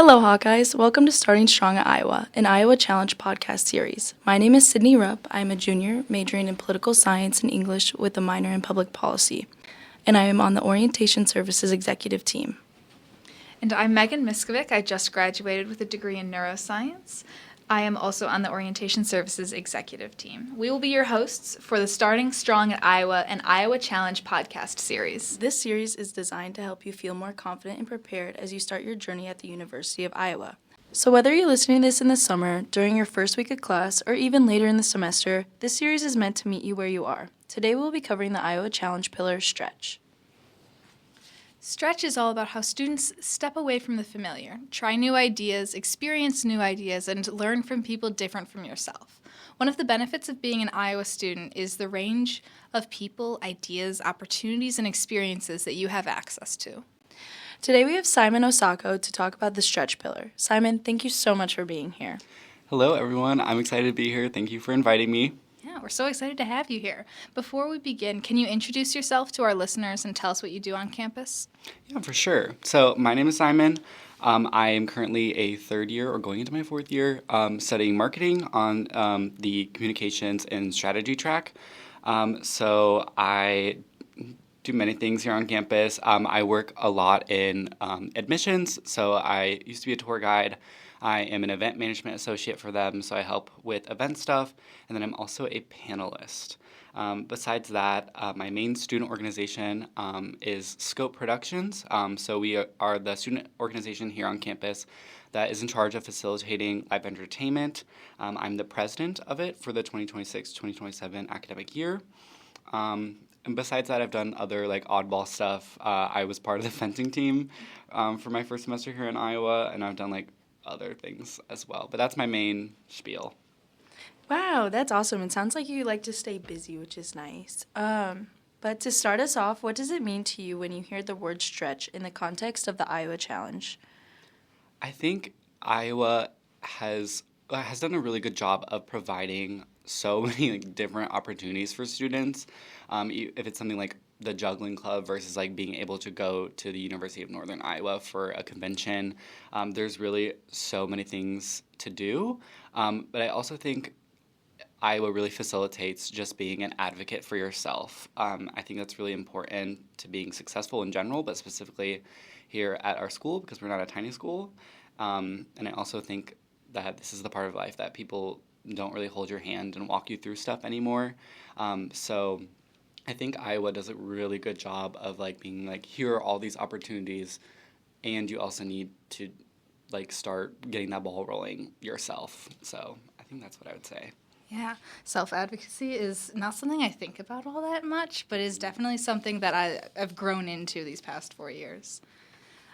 Hello, Hawkeyes. Welcome to Starting Strong at Iowa, an Iowa Challenge podcast series. My name is Sydney Rupp. I am a junior majoring in political science and English with a minor in public policy, and I am on the Orientation Services Executive Team. And I'm Megan Miskovic. I just graduated with a degree in neuroscience. I am also on the Orientation Services Executive Team. We will be your hosts for the Starting Strong at Iowa and Iowa Challenge podcast series. This series is designed to help you feel more confident and prepared as you start your journey at the University of Iowa. So whether you're listening to this in the summer, during your first week of class, or even later in the semester, this series is meant to meet you where you are. Today we'll be covering the Iowa Challenge pillar, Stretch. Stretch is all about how students step away from the familiar, try new ideas, experience new ideas, and learn from people different from yourself. One of the benefits of being an Iowa student is the range of people, ideas, opportunities, and experiences that you have access to. Today we have Simon Osako to talk about the Stretch pillar. Simon, thank you so much for being here. Hello, everyone. I'm excited to be here. Thank you for inviting me. Yeah, we're so excited to have you here. Before we begin, can you introduce yourself to our listeners and tell us what you do on campus? Yeah, for sure. So my name is Simon. I am currently a third year or going into my fourth year studying marketing on the communications and strategy track. So I do many things here on campus. I work a lot in admissions. So I used to be a tour guide. I am an event management associate for them, so I help with event stuff, and then I'm also a panelist. Besides that, my main student organization is Scope Productions. So we are the student organization here on campus that is in charge of facilitating live entertainment. I'm the president of it for the 2026-2027 academic year. And besides that, I've done other oddball stuff. I was part of the fencing team for my first semester here in Iowa, and I've done other things as well. But that's my main spiel. Wow, that's awesome. It sounds like you like to stay busy, which is nice. But to start us off, what does it mean to you when you hear the word stretch in the context of the Iowa Challenge? I think Iowa has done a really good job of providing so many different opportunities for students. If it's something like the juggling club versus being able to go to the University of Northern Iowa for a convention, there's really so many things to do. But I also think Iowa really facilitates just being an advocate for yourself. I think that's really important to being successful in general, but specifically here at our school because we're not a tiny school. And I also think that this is the part of life that people don't really hold your hand and walk you through stuff anymore. So I think Iowa does a really good job of being here are all these opportunities, and you also need to start getting that ball rolling yourself. So I think that's what I would say. Yeah, self-advocacy is not something I think about all that much, but is definitely something that I've grown into these past 4 years.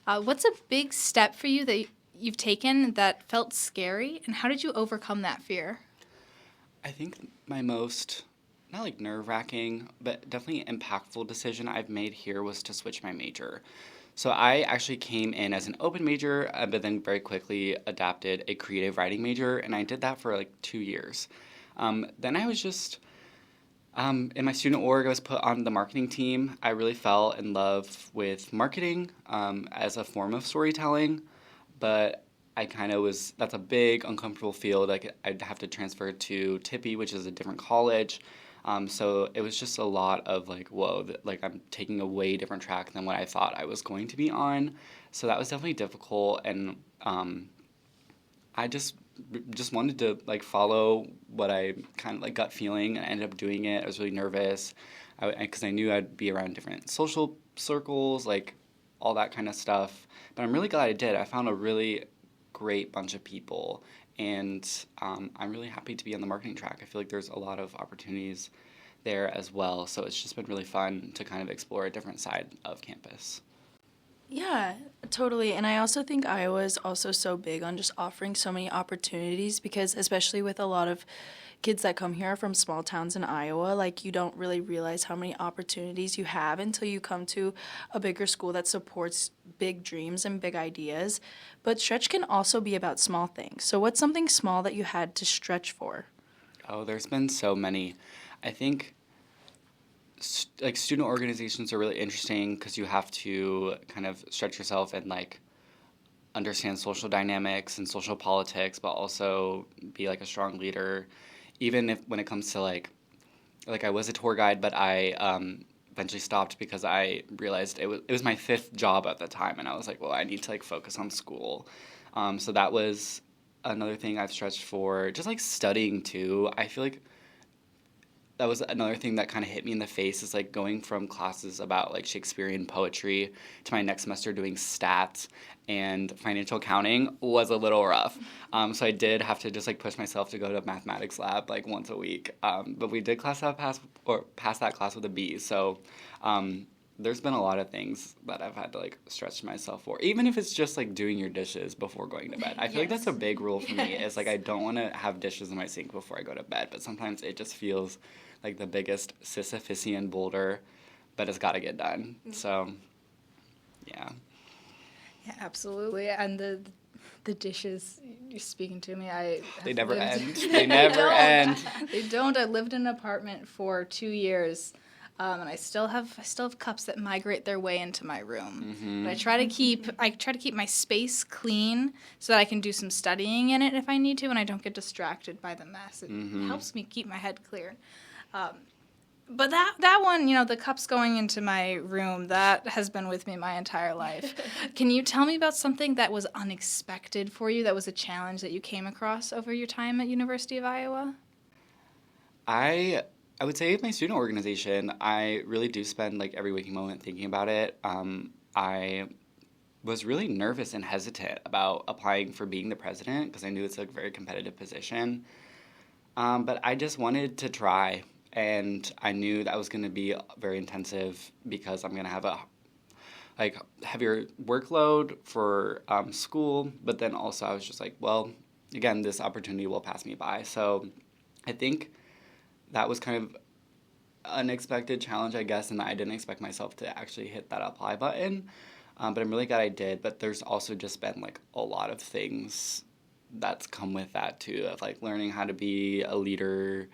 What's a big step for you that you've taken that felt scary, and how did you overcome that fear? I think my most, not nerve-wracking, but definitely impactful decision I've made here was to switch my major. So I actually came in as an open major, but then very quickly adapted a creative writing major, and I did that for 2 years. Then I was just, in my student org, I was put on the marketing team. I really fell in love with marketing as a form of storytelling, but I kind of that's a big, uncomfortable field. I'd have to transfer to Tippy, which is a different college. So it was just a lot of whoa, I'm taking a way different track than what I thought I was going to be on. So that was definitely difficult, and I just wanted to follow what I kind of gut feeling, and I ended up doing it. I was really nervous because I knew I'd be around different social circles, all that kind of stuff. But I'm really glad I did. I found a really great bunch of people, and I'm really happy to be on the marketing track. I feel there's a lot of opportunities there as well, so it's just been really fun to kind of explore a different side of campus. Yeah, totally. And I also think Iowa is also so big on just offering so many opportunities because especially with a lot of kids that come here from small towns in Iowa, you don't really realize how many opportunities you have until you come to a bigger school that supports big dreams and big ideas. But stretch can also be about small things. So what's something small that you had to stretch for? Oh, there's been so many. I think student organizations are really interesting because you have to kind of stretch yourself and understand social dynamics and social politics, but also be like a strong leader. Even if when it comes to like I was a tour guide, but I eventually stopped because I realized it was my 5th job at the time, and I was like, well, I need to like focus on school. So that was another thing I've stretched for. Just like studying too. I feel like that was another thing that kind of hit me in the face, is like going from classes about like Shakespearean poetry to my next semester doing stats and financial accounting was a little rough. So I did have to just like push myself to go to mathematics lab like once a week. But we did pass that class with a B. So there's been a lot of things that I've had to like stretch myself for, even if it's just like doing your dishes before going to bed. I feel like that's a big rule for me. Is like I don't want to have dishes in my sink before I go to bed, but sometimes it just feels like the biggest Sisyphusian boulder, but it's got to get done. So, yeah. Yeah, absolutely. And the dishes, you're speaking to me. They never end. They never end. They don't. I lived in an apartment for 2 years, and I still have cups that migrate their way into my room. Mm-hmm. But I try to keep my space clean so that I can do some studying in it if I need to, and I don't get distracted by the mess. It helps me keep my head clear. But that one, the cups going into my room, that has been with me my entire life. Can you tell me about something that was unexpected for you, that was a challenge that you came across over your time at University of Iowa? I would say my student organization, I really do spend like every waking moment thinking about it. I was really nervous and hesitant about applying for being the president because I knew it's a very competitive position. But I just wanted to try. And I knew that was going to be very intensive because I'm going to have a heavier workload for school. But then also I was just like, well, again, this opportunity will pass me by. So I think that was kind of unexpected challenge, I guess, and I didn't expect myself to actually hit that apply button. But I'm really glad I did. But there's also just been like a lot of things that's come with that too, of like learning how to be a leader.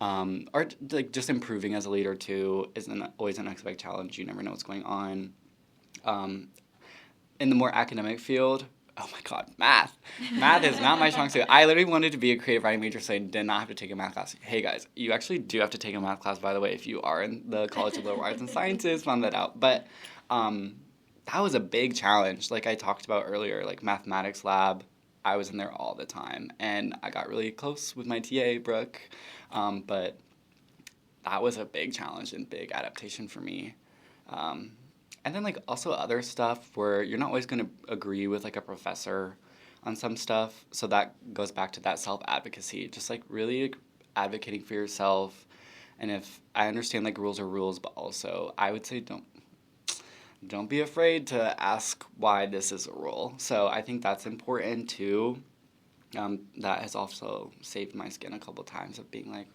Or like just improving as a leader too isn't always an unexpected challenge. You never know what's going on. In the more academic field, oh my god, math. Math is not my strong suit. I literally wanted to be a creative writing major, so I did not have to take a math class. Hey guys, you actually do have to take a math class, by the way, if you are in the College of Liberal Arts and Sciences. Found that out. But that was a big challenge. Like I talked about earlier, like mathematics lab, I was in there all the time, and I got really close with my TA, Brooke. But that was a big challenge and big adaptation for me. And then like also other stuff where you're not always going to agree with like a professor on some stuff. So that goes back to that self-advocacy, just like really advocating for yourself. And if I understand like rules are rules, but also I would say don't be afraid to ask why this is a rule. So I think that's important too. That has also saved my skin a couple times of being like,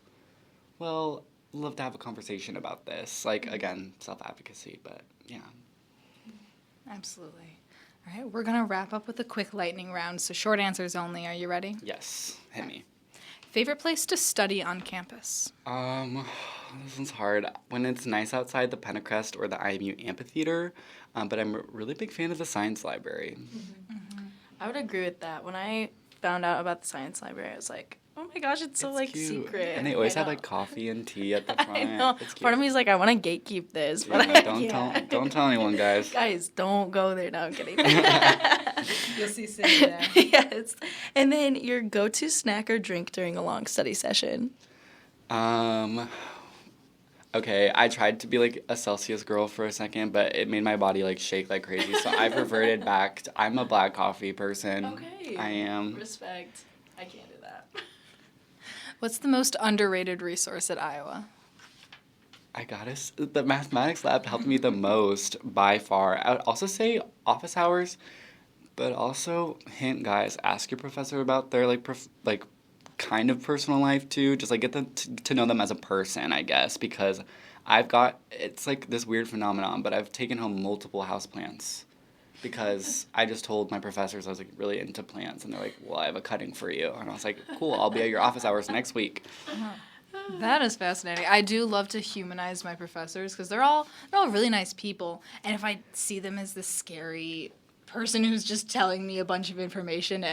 well, I'd love to have a conversation about this. Like, again, self-advocacy, but yeah. Absolutely. All right, we're going to wrap up with a quick lightning round, so short answers only. Are you ready? Yes, hit me. Favorite place to study on campus? This one's hard. When it's nice outside, the Pentecrest or the IMU amphitheater, but I'm a really big fan of the science library. I would agree with that. When I found out about the science library, I was like, oh my gosh, it's so like cute. secret. And they always I have know. like coffee and tea at the front. I know. It's cute. Part of me is like, I want to gatekeep this, but Yeah, I no, don't tell anyone, guys. Guys, don't go there. No, I'm kidding. You'll see Cindy there. Yes. And then your go-to snack or drink during a long study session. Okay, I tried to be like a Celsius girl for a second, but it made my body like shake like crazy. So I've reverted back to, I'm a black coffee person. Okay. I am. Respect. I can't do that. What's the most underrated resource at Iowa? The mathematics lab helped me the most by far. I would also say office hours, but also hint, guys, ask your professor about their like kind of personal life too. Just like get them to know them as a person, I guess, because it's like this weird phenomenon, but I've taken home multiple houseplants because I just told my professors I was like really into plants, and they're like, well, I have a cutting for you. And I was like, cool, I'll be at your office hours next week. That is fascinating. I do love to humanize my professors because they're all really nice people. And if I see them as this scary person who's just telling me a bunch of information.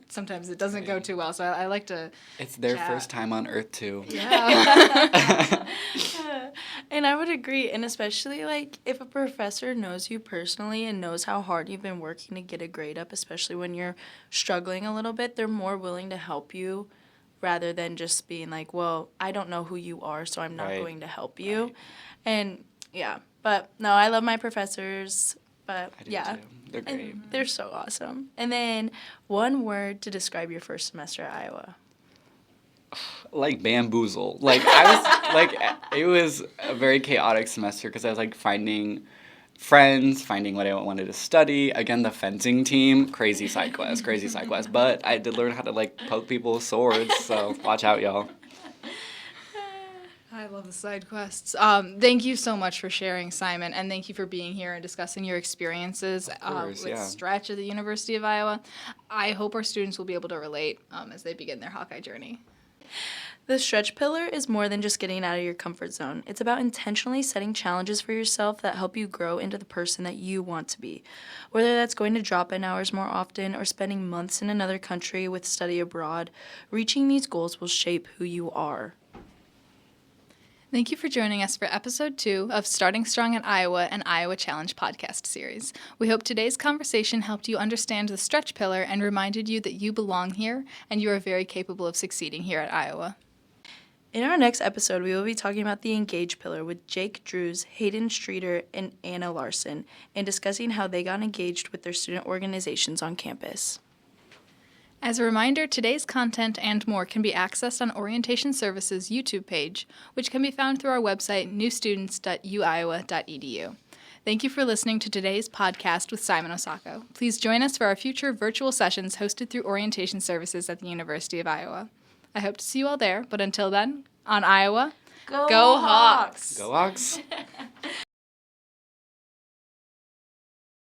Sometimes it doesn't go too well, so I like to. It's their chat. first time on Earth too. Yeah. And I would agree, and especially like if a professor knows you personally and knows how hard you've been working to get a grade up, especially when you're struggling a little bit, they're more willing to help you rather than just being like, well, I don't know who you are, so I'm not Right. going to help you. Right. And yeah, but no, I love my professors, but I do yeah. too. They're great. And they're so awesome. And then one word to describe your first semester at Iowa. Like bamboozle. Like I was like it was a very chaotic semester because I was like finding friends, finding what I wanted to study. Again, the fencing team, crazy side quest. But I did learn how to like poke people with swords, so watch out, y'all. I love the side quests. Thank you so much for sharing, Simon, and thank you for being here and discussing your experiences course, with yeah. Stretch at the University of Iowa. I hope our students will be able to relate as they begin their Hawkeye journey. The stretch pillar is more than just getting out of your comfort zone. It's about intentionally setting challenges for yourself that help you grow into the person that you want to be. Whether that's going to drop in hours more often or spending months in another country with study abroad, reaching these goals will shape who you are. Thank you for joining us for episode 2 of Starting Strong at Iowa and Iowa Challenge podcast series. We hope today's conversation helped you understand the stretch pillar and reminded you that you belong here and you are very capable of succeeding here at Iowa. In our next episode, we will be talking about the Engage pillar with Jake Drews, Hayden Streeter, and Anna Larson, and discussing how they got engaged with their student organizations on campus. As a reminder, today's content and more can be accessed on Orientation Services' YouTube page, which can be found through our website, newstudents.uiowa.edu. Thank you for listening to today's podcast with Simon Osako. Please join us for our future virtual sessions hosted through Orientation Services at the University of Iowa. I hope to see you all there, but until then, on Iowa, go Hawks! Go Hawks!